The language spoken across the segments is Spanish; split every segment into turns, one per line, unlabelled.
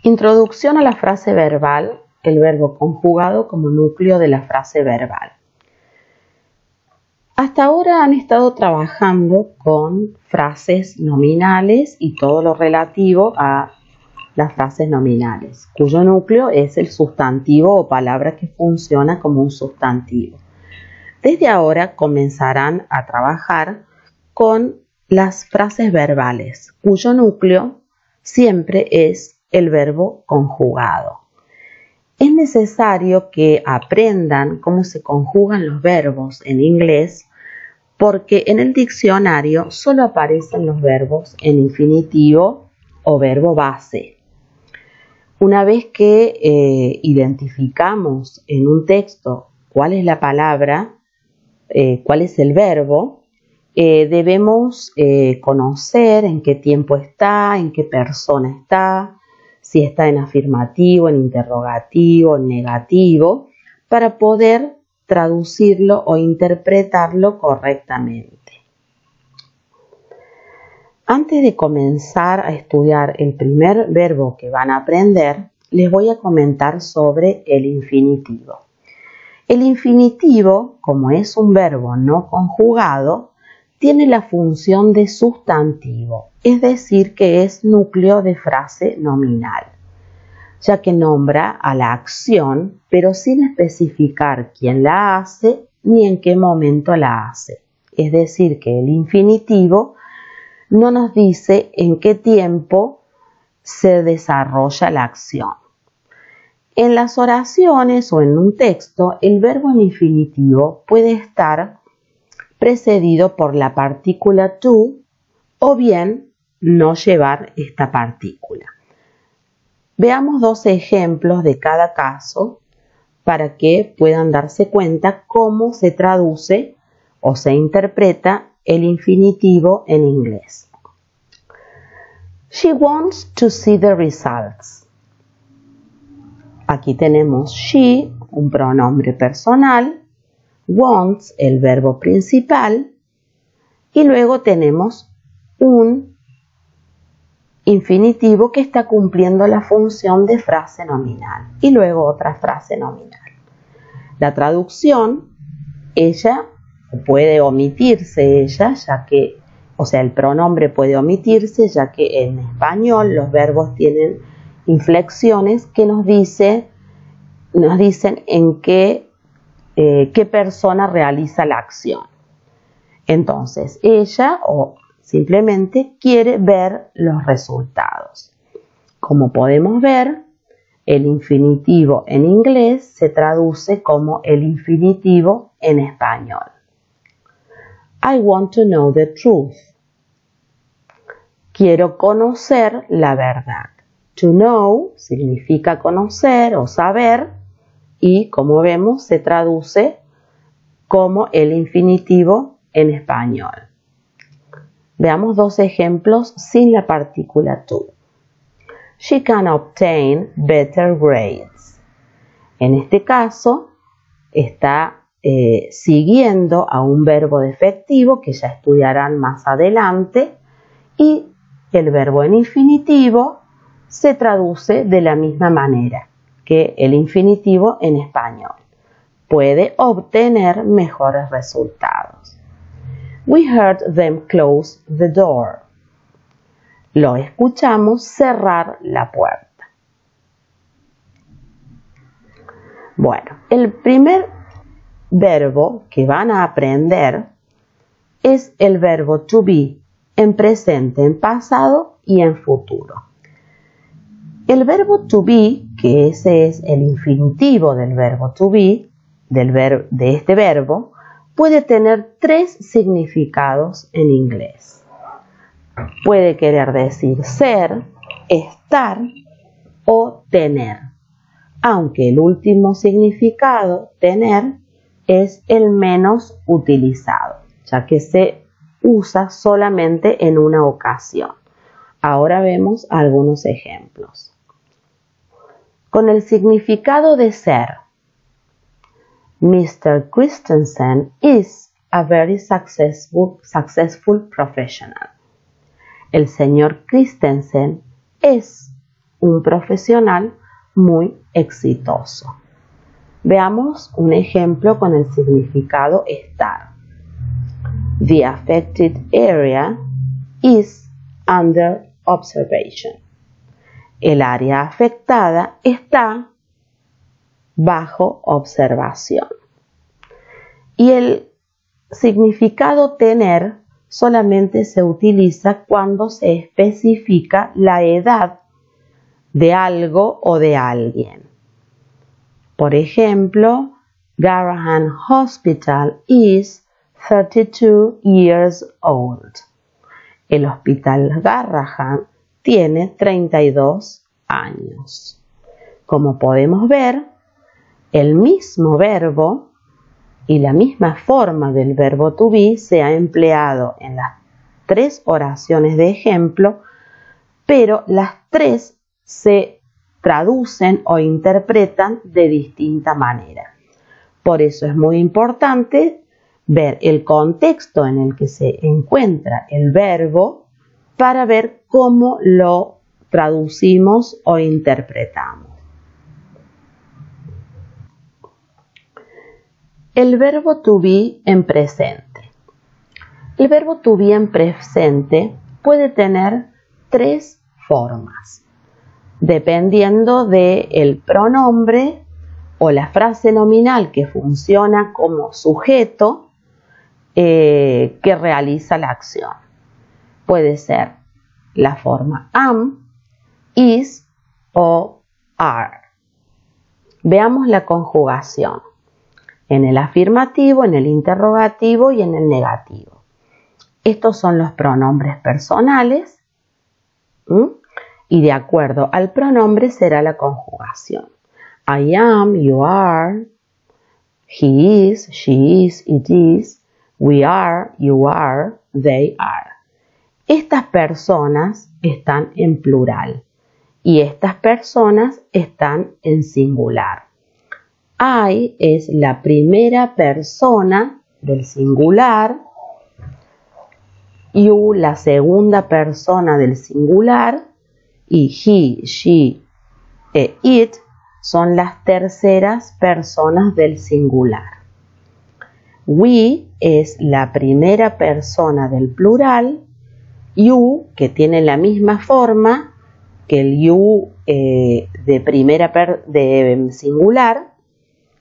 Introducción a la frase verbal, el verbo conjugado como núcleo de la frase verbal. Hasta ahora han estado trabajando con frases nominales y todo lo relativo a las frases nominales, cuyo núcleo es el sustantivo o palabra que funciona como un sustantivo. Desde ahora comenzarán a trabajar con las frases verbales, cuyo núcleo siempre es el verbo conjugado. Es necesario que aprendan cómo se conjugan los verbos en inglés porque en el diccionario solo aparecen los verbos en infinitivo o verbo base. Una vez que identificamos en un texto cuál es la palabra, cuál es el verbo, debemos conocer en qué tiempo está, en qué persona está, si está en afirmativo, en interrogativo, en negativo, para poder traducirlo o interpretarlo correctamente. Antes de comenzar a estudiar el primer verbo que van a aprender, les voy a comentar sobre el infinitivo. El infinitivo, como es un verbo no conjugado, tiene la función de sustantivo, es decir, que es núcleo de frase nominal, ya que nombra a la acción, pero sin especificar quién la hace ni en qué momento la hace. Es decir, que el infinitivo no nos dice en qué tiempo se desarrolla la acción. En las oraciones o en un texto, el verbo en infinitivo puede estar precedido por la partícula to o bien no llevar esta partícula. Veamos dos ejemplos de cada caso para que puedan darse cuenta cómo se traduce o se interpreta el infinitivo en inglés. She wants to see the results. Aquí tenemos she, un pronombre personal, wants, el verbo principal, y luego tenemos un infinitivo que está cumpliendo la función de frase nominal y luego otra frase nominal. La traducción, ella puede omitirse ya que, el pronombre puede omitirse ya que en español los verbos tienen inflexiones que nos dicen en qué persona realiza la acción. Entonces, ella o simplemente quiere ver los resultados. Como podemos ver, el infinitivo en inglés se traduce como el infinitivo en español. I want to know the truth. Quiero conocer la verdad. To know significa conocer o saber y, como vemos, se traduce como el infinitivo en español. Veamos dos ejemplos sin la partícula to. She can obtain better grades. En este caso, está siguiendo a un verbo defectivo que ya estudiarán más adelante y el verbo en infinitivo se traduce de la misma manera que el infinitivo en español. Puede obtener mejores resultados. We heard them close the door. Lo escuchamos cerrar la puerta. Bueno, el primer verbo que van a aprender es el verbo to be en presente, en pasado y en futuro. El verbo to be, que ese es el infinitivo del verbo to be, de este verbo, puede tener tres significados en inglés. Puede querer decir ser, estar o tener, aunque el último significado, tener, es el menos utilizado, ya que se usa solamente en una ocasión. Ahora vemos algunos ejemplos. Con el significado de ser, Mr. Christensen is a very successful professional. El señor Christensen es un profesional muy exitoso. Veamos un ejemplo con el significado estar. The affected area is under observation. El área afectada está bajo observación. Y el significado tener solamente se utiliza cuando se especifica la edad de algo o de alguien. Por ejemplo, Garrahan Hospital is 32 years old. El Hospital Garrahan tiene 32 años. Como podemos ver, el mismo verbo y la misma forma del verbo to be se ha empleado en las 3 oraciones de ejemplo, pero las 3 se traducen o interpretan de distinta manera. Por eso es muy importante ver el contexto en el que se encuentra el verbo para ver cómo lo traducimos o interpretamos. El verbo to be en presente. El verbo to be en presente puede tener 3 formas, dependiendo del pronombre o la frase nominal que funciona como sujeto que realiza la acción. Puede ser la forma am, is o are. Veamos la conjugación en el afirmativo, en el interrogativo y en el negativo. Estos son los pronombres personales y de acuerdo al pronombre será la conjugación. I am, you are, he is, she is, it is, we are, you are, they are. Estas personas están en plural y estas personas están en singular. I es la primera persona del singular, you la segunda persona del singular y he, she e it son las terceras personas del singular. We es la primera persona del plural, you, que tiene la misma forma que el you de singular,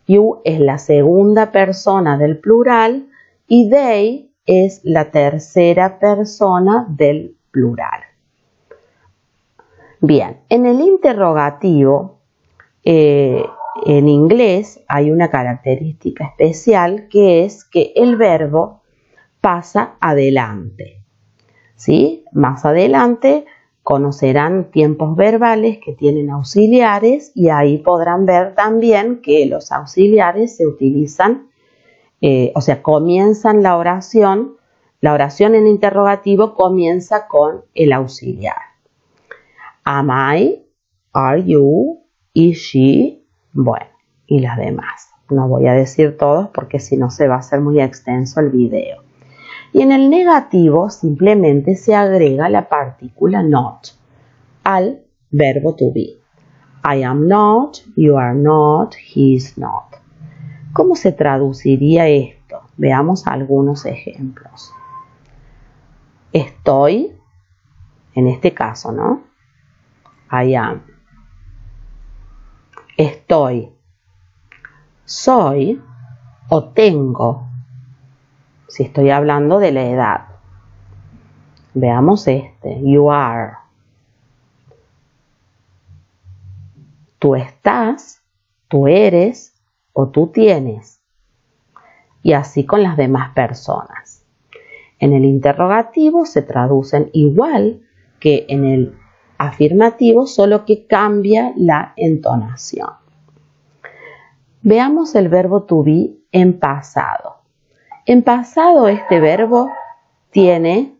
you es la segunda persona del plural y they es la tercera persona del plural. Bien, en el interrogativo, en inglés hay una característica especial que es que el verbo pasa adelante. ¿Sí? Más adelante conocerán tiempos verbales que tienen auxiliares y ahí podrán ver también que los auxiliares se utilizan, comienzan la oración en interrogativo comienza con el auxiliar. Am I? Are you? Is she? Bueno, y las demás. No voy a decir todos porque si no se va a hacer muy extenso el video. Y en el negativo simplemente se agrega la partícula not al verbo to be. I am not, you are not, he is not. ¿Cómo se traduciría esto? Veamos algunos ejemplos. Estoy, en este caso, ¿no? I am. Estoy. Soy o tengo. Si estoy hablando de la edad. Veamos este. You are. Tú estás, tú eres o tú tienes. Y así con las demás personas. En el interrogativo se traducen igual que en el afirmativo, solo que cambia la entonación. Veamos el verbo to be en pasado. En pasado este verbo tiene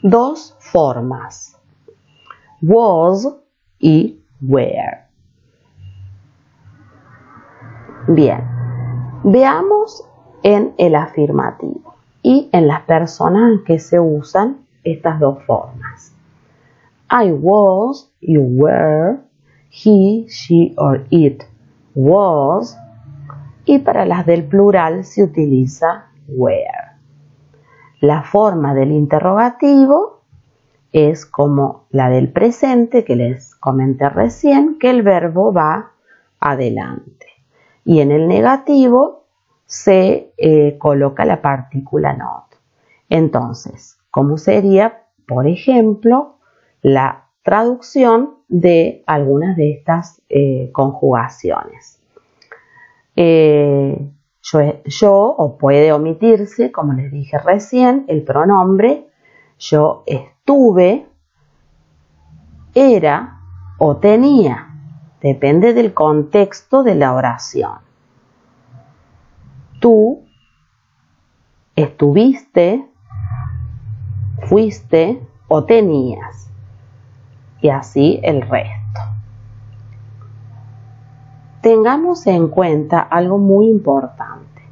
2 formas, was y were. Bien, veamos en el afirmativo y en las personas en que se usan estas 2 formas. I was, you were, he, she or it was, y para las del plural se utiliza were. La forma del interrogativo es como la del presente que les comenté recién, que el verbo va adelante. Y en el negativo se coloca la partícula not. Entonces, ¿cómo sería, por ejemplo, la traducción de algunas de estas conjugaciones? Yo, o puede omitirse, como les dije recién, el pronombre yo estuve, era o tenía. Depende del contexto de la oración. Tú estuviste, fuiste o tenías. Y así el resto. Tengamos en cuenta algo muy importante.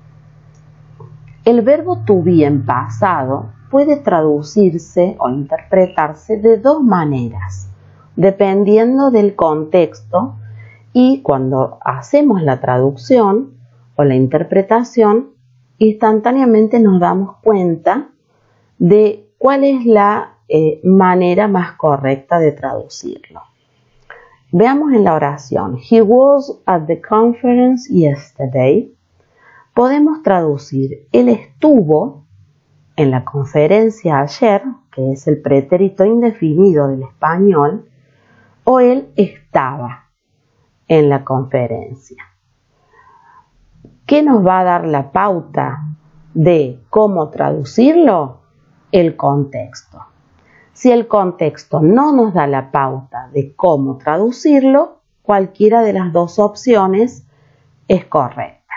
El verbo to be en pasado puede traducirse o interpretarse de dos maneras, dependiendo del contexto, y cuando hacemos la traducción o la interpretación, instantáneamente nos damos cuenta de cuál es la manera más correcta de traducirlo. Veamos en la oración, he was at the conference yesterday. Podemos traducir, él estuvo en la conferencia ayer, que es el pretérito indefinido del español, o él estaba en la conferencia. ¿Qué nos va a dar la pauta de cómo traducirlo? El contexto. Si el contexto no nos da la pauta de cómo traducirlo, cualquiera de las dos opciones es correcta.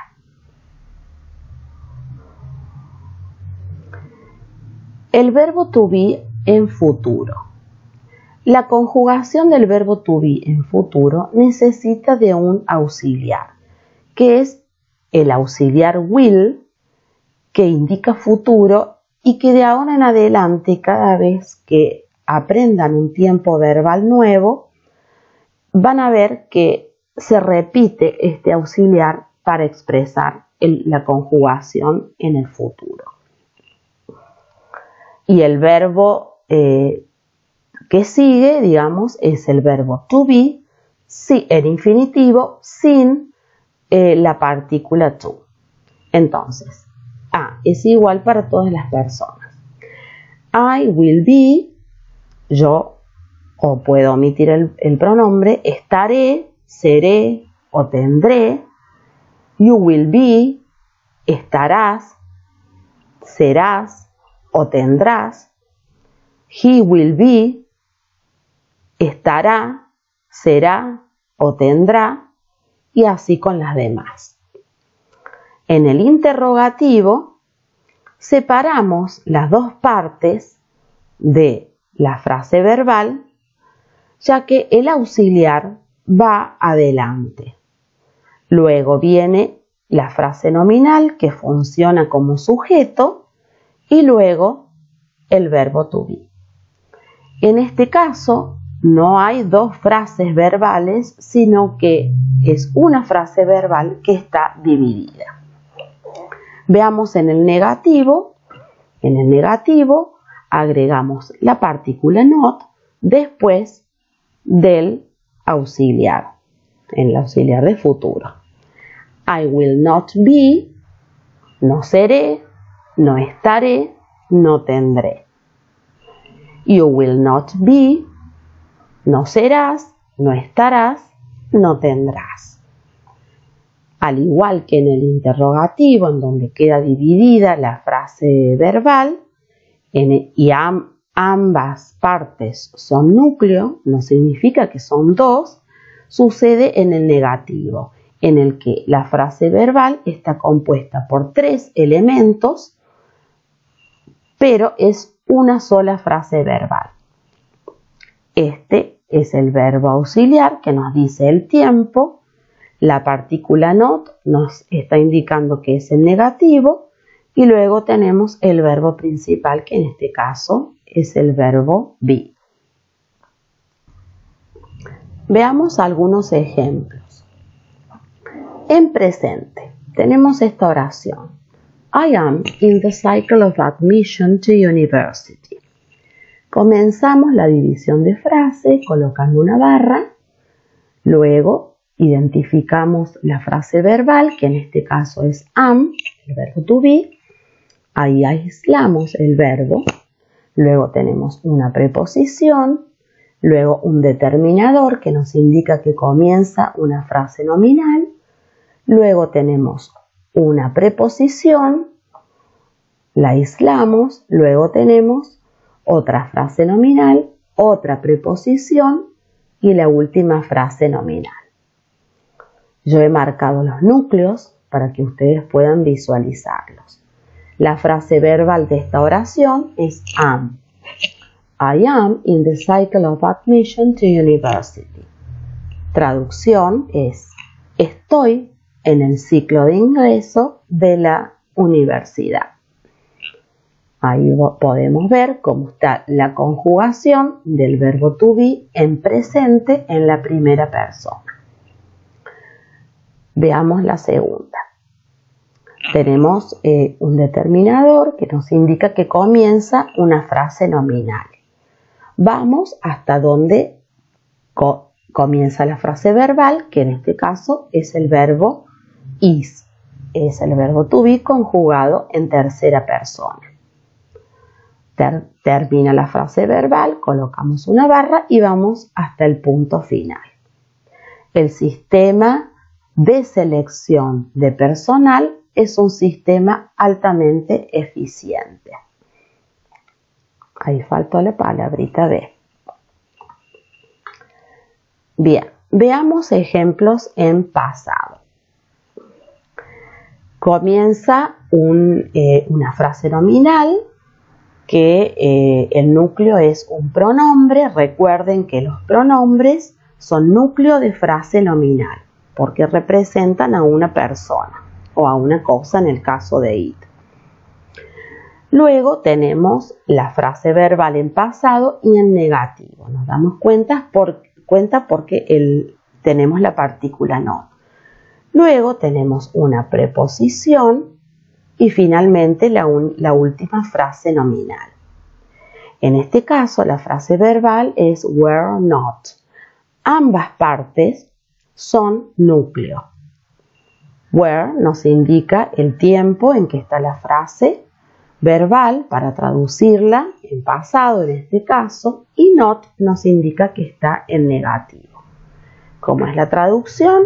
El verbo to be en futuro. La conjugación del verbo to be en futuro necesita de un auxiliar, que es el auxiliar will, que indica futuro y que de ahora en adelante, cada vez que aprendan un tiempo verbal nuevo, van a ver que se repite este auxiliar para expresar la conjugación en el futuro. Y el verbo que sigue, digamos, es el verbo to be, en infinitivo, sin la partícula to. Entonces, es igual para todas las personas. I will be, yo, o puedo omitir el pronombre, estaré, seré o tendré. You will be, estarás, serás o tendrás. He will be, estará, será o tendrá, y así con las demás. En el interrogativo separamos las dos partes de la frase verbal, ya que el auxiliar va adelante. Luego viene la frase nominal, que funciona como sujeto, y luego el verbo to be. En este caso no hay dos frases verbales, sino que es una frase verbal que está dividida. Veamos en el negativo. En el negativo agregamos la partícula not después del auxiliar, en el auxiliar de futuro. I will not be, no seré, no estaré, no tendré. You will not be, no serás, no estarás, no tendrás. Al igual que en el interrogativo, en donde queda dividida la frase verbal y ambas partes son núcleo, no significa que son dos, sucede en el negativo, en el que la frase verbal está compuesta por tres elementos, pero es una sola frase verbal. Este es el verbo auxiliar que nos dice el tiempo. La partícula not nos está indicando que es el negativo, y luego tenemos el verbo principal, que en este caso es el verbo be. Veamos algunos ejemplos. En presente tenemos esta oración. I am in the cycle of admission to university. Comenzamos la división de frase colocando una barra, luego identificamos la frase verbal, que en este caso es am, el verbo to be, ahí aislamos el verbo, luego tenemos una preposición, luego un determinador que nos indica que comienza una frase nominal, luego tenemos una preposición, la aislamos, luego tenemos otra frase nominal, otra preposición y la última frase nominal. Yo he marcado los núcleos para que ustedes puedan visualizarlos. La frase verbal de esta oración es am. I am in the cycle of admission to university. Traducción es estoy en el ciclo de ingreso de la universidad. Ahí podemos ver cómo está la conjugación del verbo to be en presente en la primera persona. Veamos la segunda. Tenemos un determinador que nos indica que comienza una frase nominal. Vamos hasta donde comienza la frase verbal, que en este caso es el verbo is. Es el verbo to be conjugado en tercera persona. Termina la frase verbal, colocamos una barra y vamos hasta el punto final. El sistema de selección de personal es un sistema altamente eficiente. Ahí faltó la palabrita de. Bien, veamos ejemplos en pasado. Comienza una frase nominal que el núcleo es un pronombre. Recuerden que los pronombres son núcleo de frase nominal porque representan a una persona o a una cosa en el caso de it. Luego tenemos la frase verbal en pasado y en negativo. Nos damos cuenta porque tenemos la partícula not. Luego tenemos una preposición y finalmente la última frase nominal. En este caso la frase verbal es were not. Ambas partes son núcleo. Where nos indica el tiempo en que está la frase verbal para traducirla en pasado en este caso, y not nos indica que está en negativo. Como es la traducción,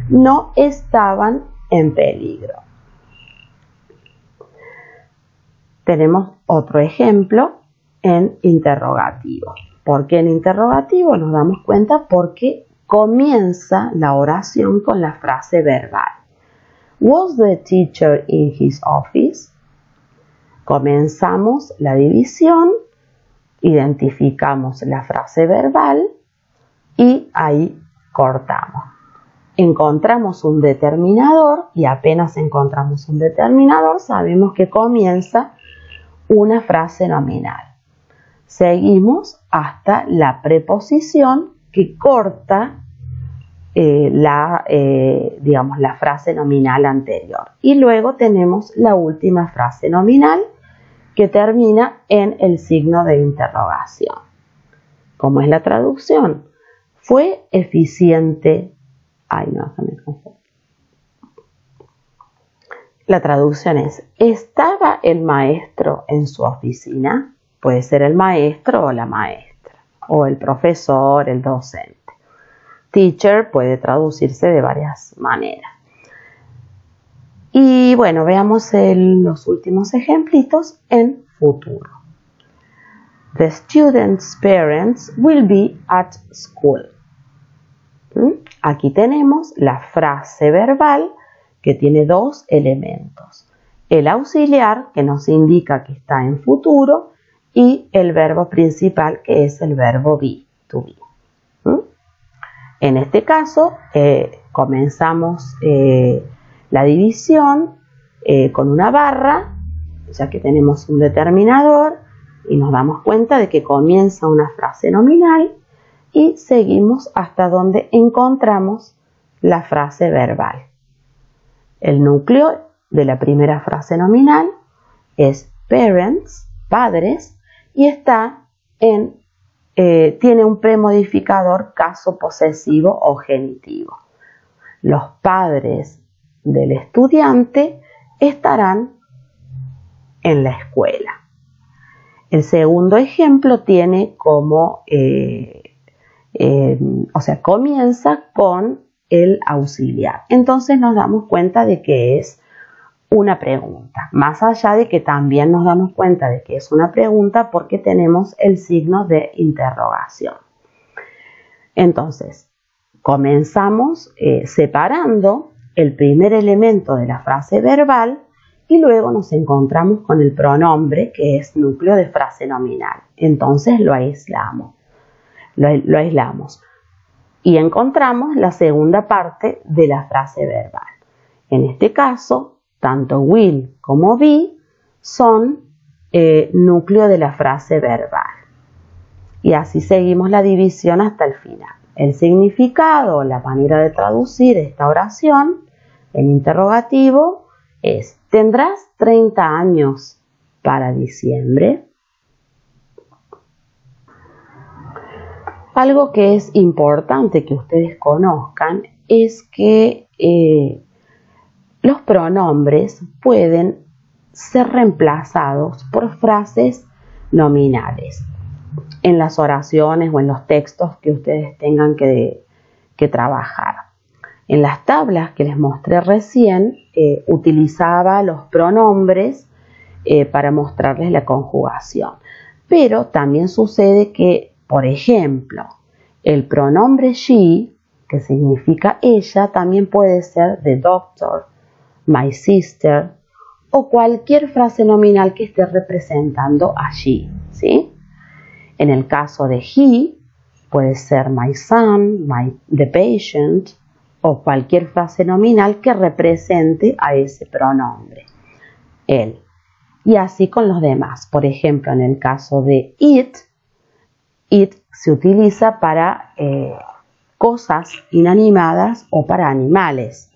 no estaban en peligro. Tenemos otro ejemplo en interrogativo. ¿Por qué en interrogativo? Nos damos cuenta porque comienza la oración con la frase verbal. Was the teacher in his office? Comenzamos la división, identificamos la frase verbal y ahí cortamos. Encontramos un determinador y apenas encontramos un determinador sabemos que comienza una frase nominal. Seguimos hasta la preposición que corta la frase nominal anterior. Y luego tenemos la última frase nominal que termina en el signo de interrogación. ¿Cómo es la traducción? ¿Fue eficiente? Ay, no, se me confunde. La traducción es, ¿estaba el maestro en su oficina? Puede ser el maestro o la maestra, o el profesor, el docente. Teacher puede traducirse de varias maneras. Y bueno, veamos los últimos ejemplitos en futuro. The student's parents will be at school. Aquí tenemos la frase verbal que tiene dos elementos. El auxiliar, que nos indica que está en futuro, y el verbo principal, que es el verbo be, to be. En este caso, comenzamos la división con una barra, ya que tenemos un determinador, y nos damos cuenta de que comienza una frase nominal y seguimos hasta donde encontramos la frase verbal. El núcleo de la primera frase nominal es parents, padres, y tiene un premodificador caso posesivo o genitivo. Los padres del estudiante estarán en la escuela. El segundo ejemplo tiene como, comienza con el auxiliar. Entonces nos damos cuenta de que es una pregunta, más allá de que también nos damos cuenta de que es una pregunta porque tenemos el signo de interrogación. Entonces, comenzamos separando el primer elemento de la frase verbal y luego nos encontramos con el pronombre que es núcleo de frase nominal. Entonces lo aislamos. Y encontramos la segunda parte de la frase verbal. En este caso, tanto will como be son núcleo de la frase verbal. Y así seguimos la división hasta el final. El significado, la manera de traducir esta oración en interrogativo es: ¿tendrás 30 años para diciembre? Algo que es importante que ustedes conozcan es que los pronombres pueden ser reemplazados por frases nominales en las oraciones o en los textos que ustedes tengan que trabajar. En las tablas que les mostré recién, utilizaba los pronombres para mostrarles la conjugación. Pero también sucede que, por ejemplo, el pronombre she, que significa ella, también puede ser the doctor, my sister o cualquier frase nominal que esté representando a she, ¿sí? En el caso de he, puede ser my son, the patient o cualquier frase nominal que represente a ese pronombre, él. Y así con los demás. Por ejemplo, en el caso de it se utiliza para cosas inanimadas o para animales.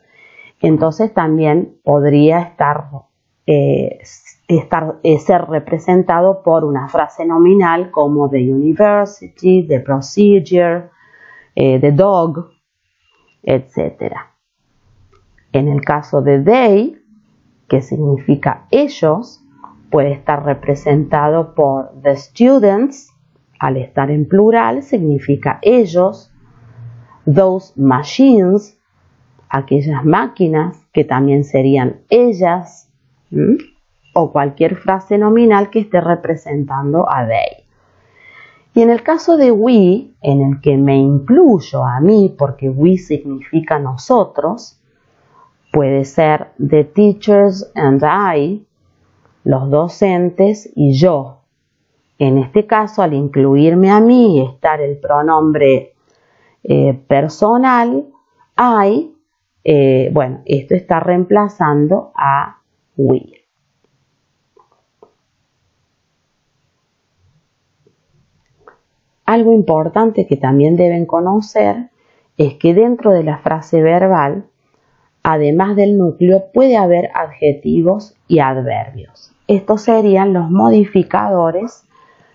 Entonces también podría ser representado por una frase nominal como the university, the procedure, the dog, etc. En el caso de they, que significa ellos, puede estar representado por the students, al estar en plural significa ellos, those machines, aquellas máquinas que también serían ellas, o cualquier frase nominal que esté representando a they. Y en el caso de we, en el que me incluyo a mí, porque we significa nosotros, puede ser the teachers and I, los docentes y yo. En este caso, al incluirme a mí y estar el pronombre personal, I, esto está reemplazando a we. Algo importante que también deben conocer es que dentro de la frase verbal, además del núcleo, puede haber adjetivos y adverbios. Estos serían los modificadores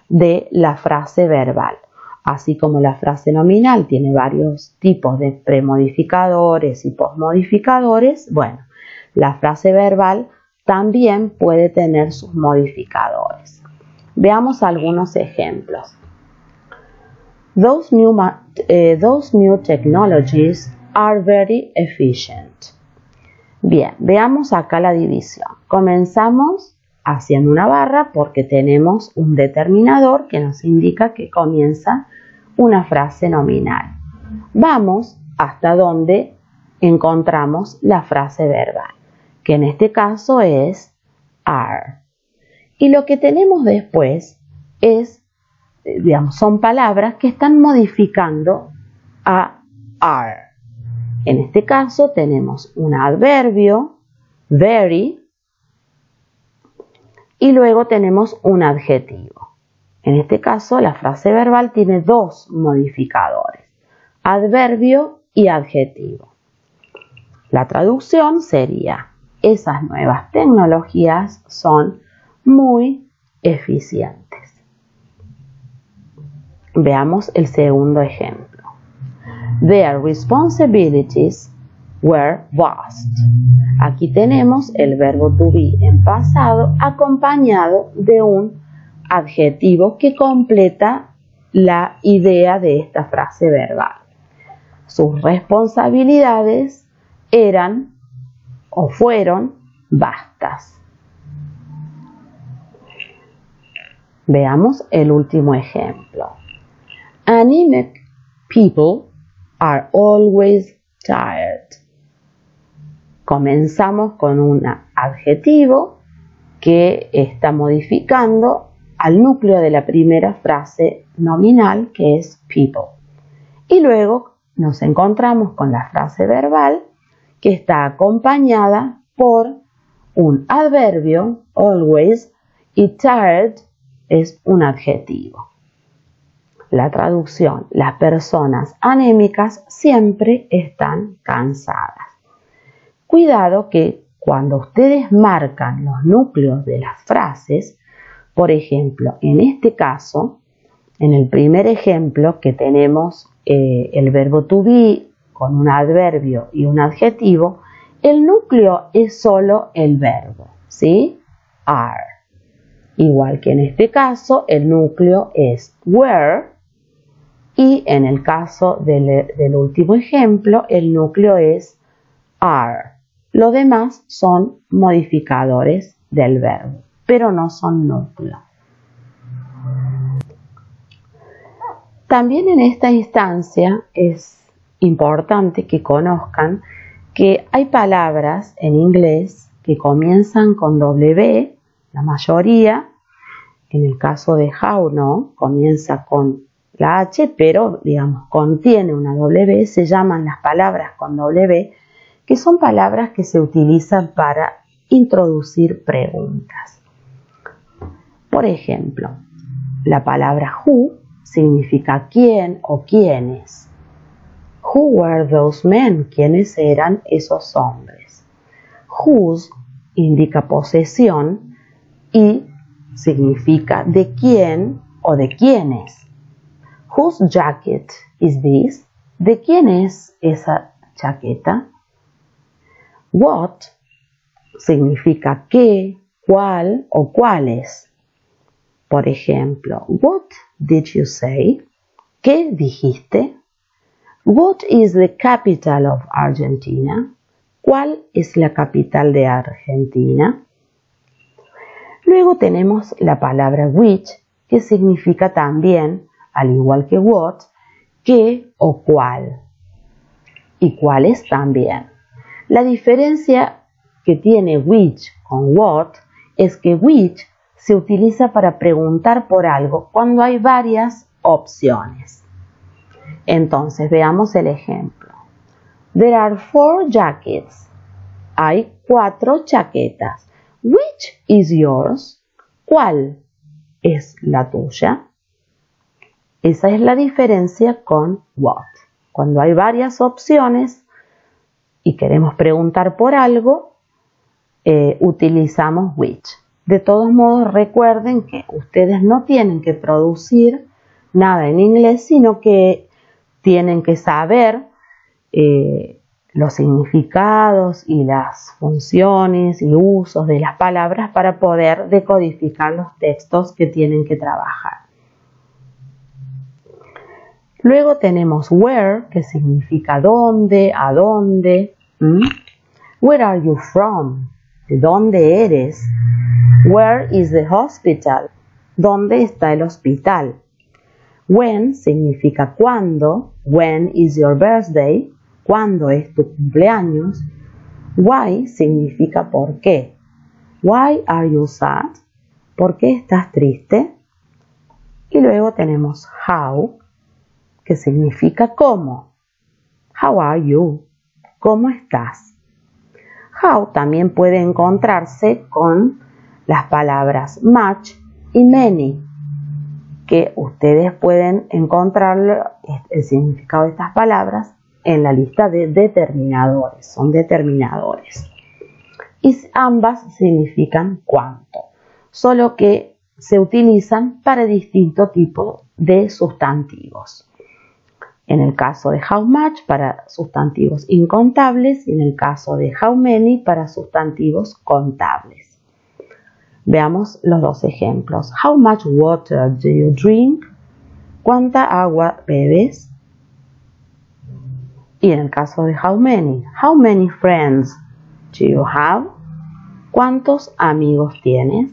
de la frase verbal. Así como la frase nominal tiene varios tipos de premodificadores y posmodificadores, la frase verbal también puede tener sus modificadores. Veamos algunos ejemplos. Those new technologies are very efficient. Bien, veamos acá la división. Comenzamos haciendo una barra porque tenemos un determinador que nos indica que comienza una frase nominal. Vamos hasta donde encontramos la frase verbal, que en este caso es are. Y lo que tenemos después es, son palabras que están modificando a are. En este caso tenemos un adverbio, very, y luego tenemos un adjetivo. En este caso, la frase verbal tiene dos modificadores, adverbio y adjetivo. La traducción sería: esas nuevas tecnologías son muy eficientes. Veamos el segundo ejemplo. Their responsibilities were vast. Aquí tenemos el verbo to be en pasado acompañado de un adjetivo que completa la idea de esta frase verbal. Sus responsabilidades eran o fueron vastas. Veamos el último ejemplo. Anemic people are always tired. Comenzamos con un adjetivo que está modificando al núcleo de la primera frase nominal, que es people. Y luego nos encontramos con la frase verbal que está acompañada por un adverbio, always, y tired es un adjetivo. La traducción: las personas anémicas siempre están cansadas. Cuidado que cuando ustedes marcan los núcleos de las frases, por ejemplo, en este caso, en el primer ejemplo que tenemos el verbo to be con un adverbio y un adjetivo, el núcleo es solo el verbo, ¿sí? Are. Igual que en este caso, el núcleo es were, y en el caso del último ejemplo, el núcleo es are. Lo demás son modificadores del verbo, pero no son núcleo. También en esta instancia es importante que conozcan que hay palabras en inglés que comienzan con W, la mayoría. En el caso de how no, comienza con la H, pero digamos contiene una W. Se llaman las palabras con W, que son palabras que se utilizan para introducir preguntas. Por ejemplo, la palabra who significa quién o quiénes. Who were those men? ¿Quiénes eran esos hombres? Whose indica posesión y significa de quién o de quiénes. Whose jacket is this? ¿De quién es esa chaqueta? What significa qué, cuál o cuáles. Por ejemplo, what did you say? ¿Qué dijiste? What is the capital of Argentina? ¿Cuál es la capital de Argentina? Luego tenemos la palabra which, que significa también, al igual que what, qué o cuál. Y cuáles también. La diferencia que tiene which con what es que which se utiliza para preguntar por algo cuando hay varias opciones. Entonces, veamos el ejemplo. There are 4 jackets. Hay 4 chaquetas. Which is yours? ¿Cuál es la tuya? Esa es la diferencia con what. Cuando hay varias opciones y queremos preguntar por algo, utilizamos which. De todos modos, recuerden que ustedes no tienen que producir nada en inglés, sino que tienen que saber los significados y las funciones y usos de las palabras para poder decodificar los textos que tienen que trabajar. Luego tenemos where, que significa dónde, a dónde. Where are you from? ¿De dónde eres? Where is the hospital? ¿Dónde está el hospital? When significa cuándo. When is your birthday? ¿Cuándo es tu cumpleaños? Why significa por qué. Why are you sad? ¿Por qué estás triste? Y luego tenemos how, que significa cómo. How are you? ¿Cómo estás? How también puede encontrarse con las palabras much y many. que ustedes pueden encontrar el significado de estas palabras en la lista de determinadores. Son determinadores. Y ambas significan cuánto, solo que se utilizan para distintos tipos de sustantivos. En el caso de how much para sustantivos incontables y en el caso de how many para sustantivos contables. Veamos los dos ejemplos. How much water do you drink? ¿Cuánta agua bebes? Y en el caso de how many friends do you have? ¿Cuántos amigos tienes?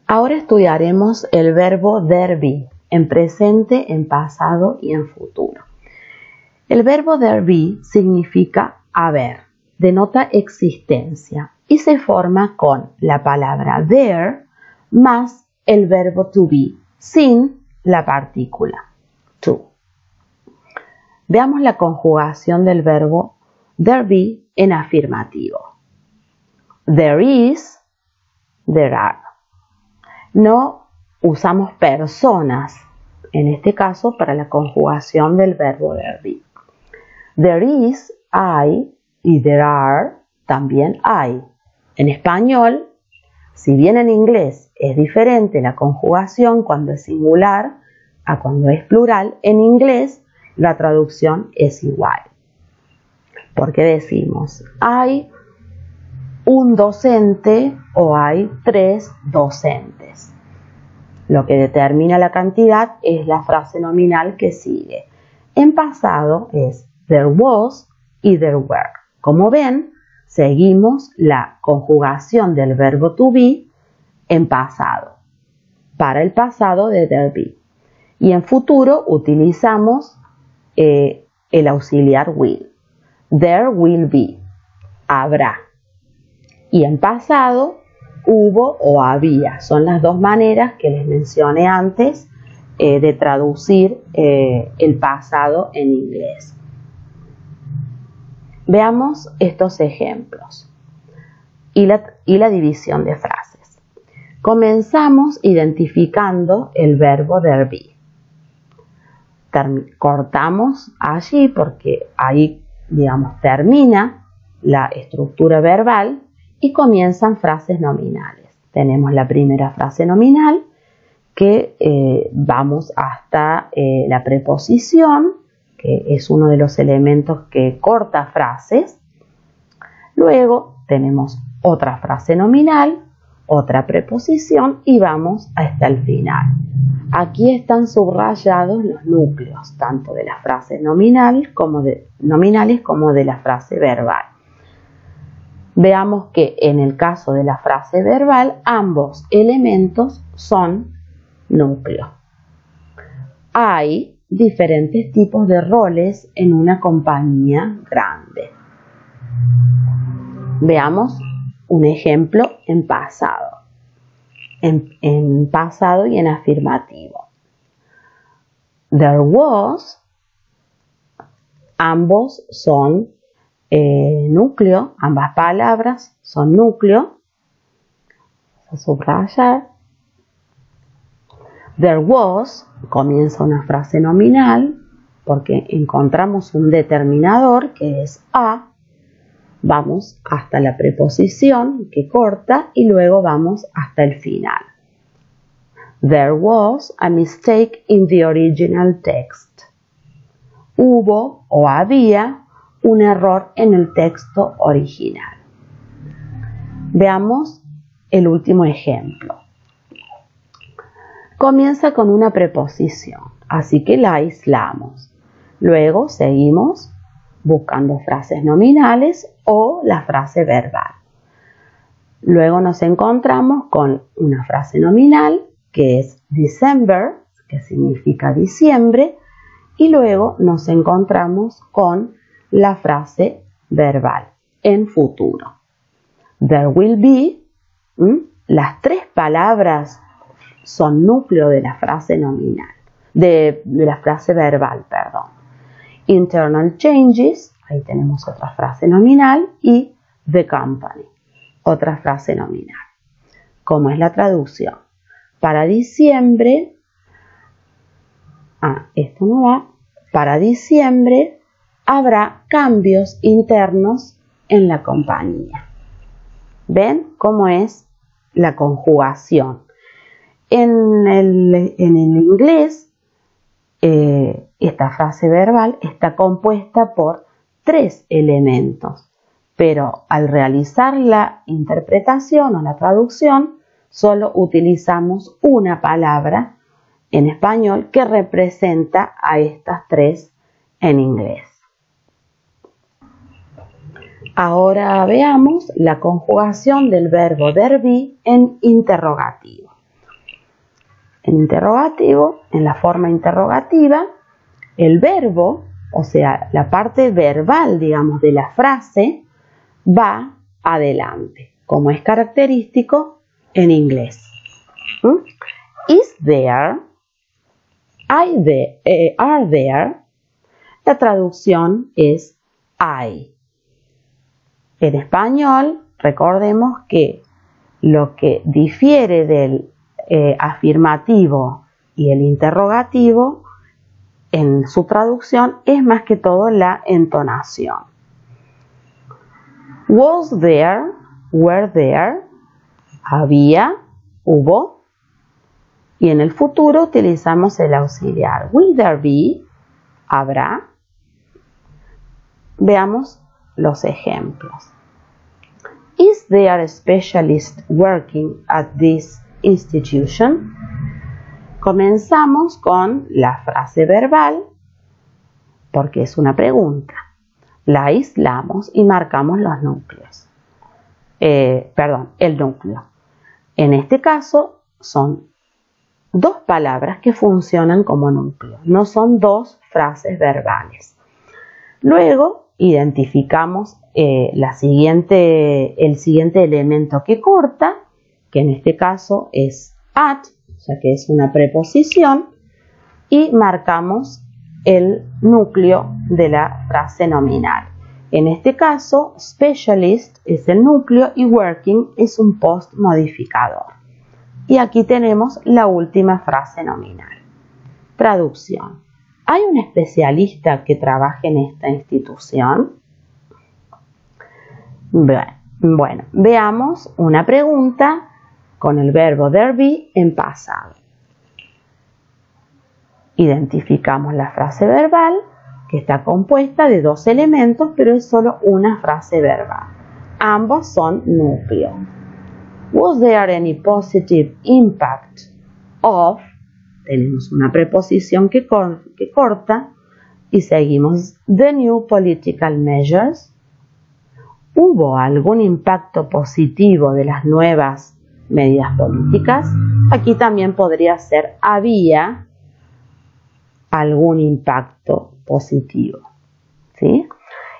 Ahora estudiaremos el verbo there be, en presente, en pasado y en futuro. El verbo there be significa haber, denota existencia y se forma con la palabra there más el verbo to be, sin la partícula to. Veamos la conjugación del verbo there be en afirmativo. There is, there are. No usamos personas, en este caso, para la conjugación del verbo there be. There is, hay, y there are, también hay. En español, si bien en inglés es diferente la conjugación cuando es singular a cuando es plural, en inglés la traducción es igual. Porque decimos, hay un docente o hay 3 docentes. Lo que determina la cantidad es la frase nominal que sigue. En pasado es there was y there were. Como ven, seguimos la conjugación del verbo to be en pasado, para el pasado de there be. Y en futuro utilizamos el auxiliar will. There will be, habrá. Y en pasado, hubo o había. Son las dos maneras que les mencioné antes de traducir el pasado en inglés. Veamos estos ejemplos y la división de frases. Comenzamos identificando el verbo there be. Cortamos allí porque ahí, digamos, termina la estructura verbal y comienzan frases nominales. Tenemos la primera frase nominal que vamos hasta la preposición, que es uno de los elementos que corta frases. Luego tenemos otra frase nominal, otra preposición y vamos hasta el final. Aquí están subrayados los núcleos, tanto de la frase nominales como de la frase verbal. Veamos que en el caso de la frase verbal, ambos elementos son núcleo. Hay diferentes tipos de roles en una compañía grande. Veamos un ejemplo en pasado. En pasado y en afirmativo. There was, ambos son núcleo, ambas palabras son núcleo. Vamos a subrayar. There was, comienza una frase nominal porque encontramos un determinador que es a. Vamos hasta la preposición que corta y luego vamos hasta el final. There was a mistake in the original text. Hubo o había un error en el texto original. Veamos el último ejemplo. Comienza con una preposición, así que la aislamos. Luego seguimos buscando frases nominales o la frase verbal. Luego nos encontramos con una frase nominal que es December, que significa diciembre, y luego nos encontramos con la frase verbal en futuro. There will be, las 3 palabras son núcleo de la frase nominal, de la frase verbal, perdón. Internal changes, ahí tenemos otra frase nominal, y the company, otra frase nominal. ¿Cómo es la traducción? Para diciembre, esto no va. Para diciembre habrá cambios internos en la compañía. ¿Ven cómo es la conjugación? En el inglés, esta frase verbal está compuesta por 3 elementos, pero al realizar la interpretación o la traducción, solo utilizamos una palabra en español que representa a estas 3 en inglés. Ahora veamos la conjugación del verbo there be en interrogativo. En interrogativo, en la forma interrogativa, el verbo, o sea, la parte verbal, digamos, de la frase, va adelante, como es característico en inglés. Is there, are there, la traducción es hay. En español, recordemos que lo que difiere del afirmativo y el interrogativo en su traducción es más que todo la entonación. Was there, were there, había, hubo, y en el futuro utilizamos el auxiliar. Will there be, habrá. Veamos los ejemplos. Is there a specialist working at this institution? Comenzamos con la frase verbal porque es una pregunta. La aislamos y marcamos los núcleos. El núcleo. En este caso son 2 palabras que funcionan como núcleo, no son 2 frases verbales. Luego identificamos el siguiente elemento que corta, que en este caso es at, o sea que es una preposición, y marcamos el núcleo de la frase nominal. En este caso, specialist es el núcleo y working es un post modificador. Y aquí tenemos la última frase nominal. Traducción. ¿Hay un especialista que trabaje en esta institución? Bueno, veamos una pregunta con el verbo there be en pasado. Identificamos la frase verbal que está compuesta de 2 elementos, pero es solo una frase verbal. Ambos son núcleo. Was there any positive impact of? Tenemos una preposición que corta y seguimos the new political measures. ¿Hubo algún impacto positivo de las nuevas medidas políticas? Aquí también podría ser había algún impacto positivo, ¿sí?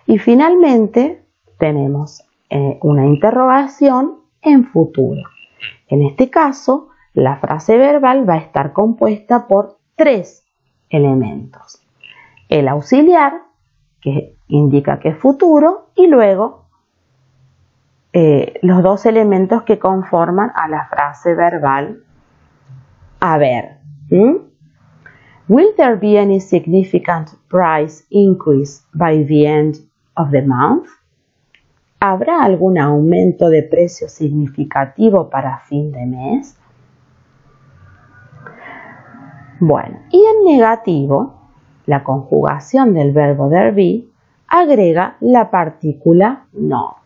Y finalmente tenemos una interrogación en futuro. En este caso, la frase verbal va a estar compuesta por 3 elementos. El auxiliar, que indica que es futuro, y luego los 2 elementos que conforman a la frase verbal haber. Will there be any significant price increase by the end of the month? ¿Habrá algún aumento de precio significativo para fin de mes? Bueno, y en negativo, la conjugación del verbo there be agrega la partícula not.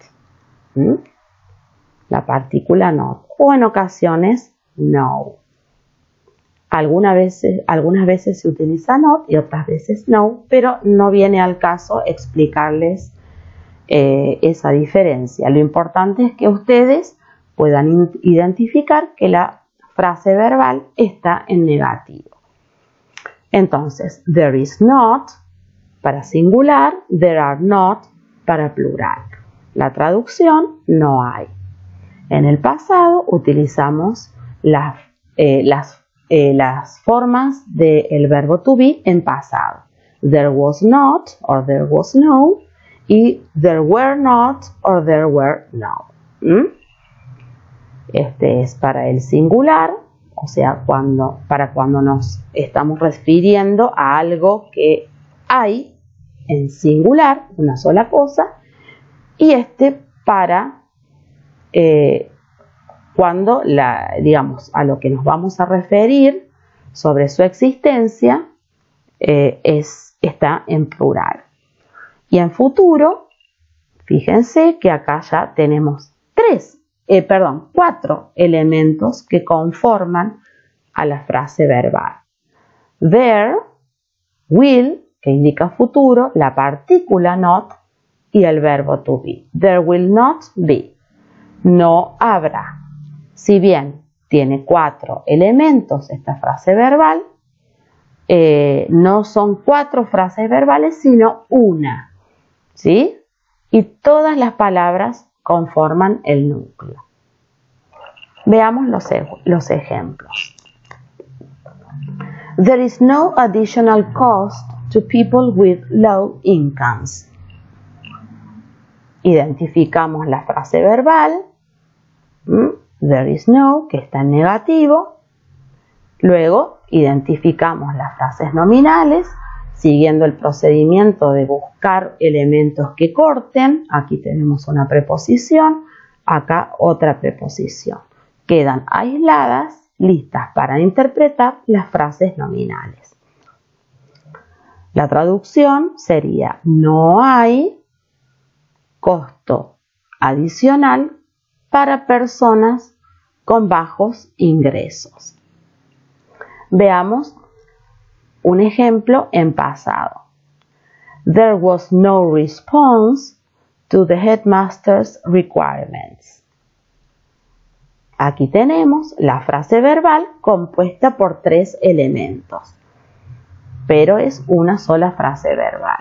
La partícula not, o en ocasiones no. Algunas veces se utiliza not y otras veces no, pero no viene al caso explicarles esa diferencia. Lo importante es que ustedes puedan identificar que la frase verbal está en negativo. Entonces, there is not para singular, there are not para plural. La traducción, no hay. En el pasado utilizamos las formas del verbo to be en pasado. There was not or there was no y there were not or there were no. Este es para el singular, o sea, para cuando nos estamos refiriendo a algo que hay en singular, una sola cosa, y este para cuando digamos, a lo que nos vamos a referir sobre su existencia está en plural. Y en futuro, fíjense que acá ya tenemos 4 elementos que conforman a la frase verbal. There, will, que indica futuro, la partícula not y el verbo to be. There will not be. No habrá. Si bien tiene 4 elementos esta frase verbal, no son 4 frases verbales, sino una, ¿sí? Y todas las palabras conforman el núcleo. Veamos los ejemplos. There is no additional cost to people with low incomes. Identificamos la frase verbal. There is no, que está en negativo. Luego identificamos las frases nominales, siguiendo el procedimiento de buscar elementos que corten. Aquí tenemos una preposición, acá otra preposición. Quedan aisladas, listas para interpretar las frases nominales. La traducción sería: no hay costo adicional para personas con bajos ingresos. Veamos un ejemplo en pasado. There was no response to the headmaster's requirements. Aquí tenemos la frase verbal compuesta por 3 elementos, pero es una sola frase verbal.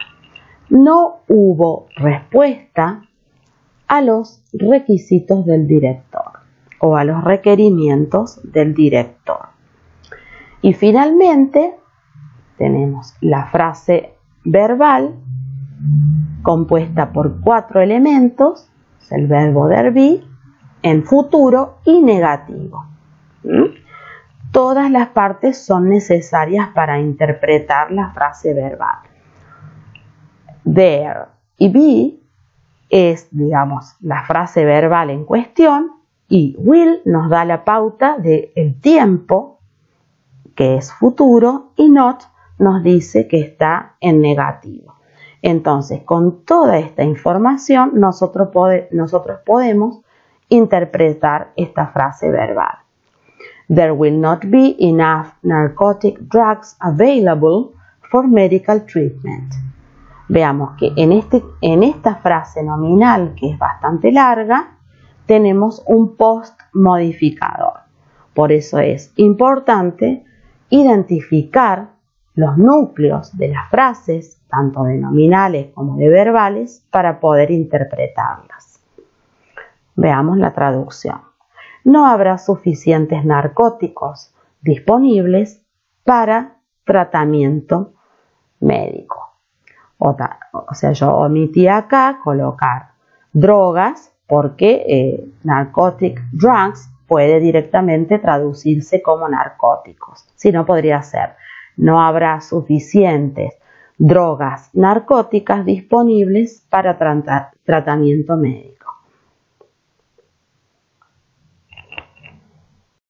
No hubo respuesta a los requisitos del director o a los requerimientos del director. Y finalmente tenemos la frase verbal compuesta por 4 elementos, es el verbo there be, en futuro y negativo. Todas las partes son necesarias para interpretar la frase verbal. There y be es, digamos, la frase verbal en cuestión, y will nos da la pauta del tiempo, que es futuro, y not nos dice que está en negativo. Entonces, con toda esta información, nosotros podemos interpretar esta frase verbal. There will not be enough narcotic drugs available for medical treatment. Veamos que en esta frase nominal, que es bastante larga, tenemos un post modificador. Por eso es importante identificar los núcleos de las frases, tanto de nominales como de verbales, para poder interpretarlas. Veamos la traducción. No habrá suficientes narcóticos disponibles para tratamiento médico. O sea, yo omití acá colocar drogas porque narcotic drugs puede directamente traducirse como narcóticos. Si no, podría ser: no habrá suficientes drogas narcóticas disponibles para tratamiento médico.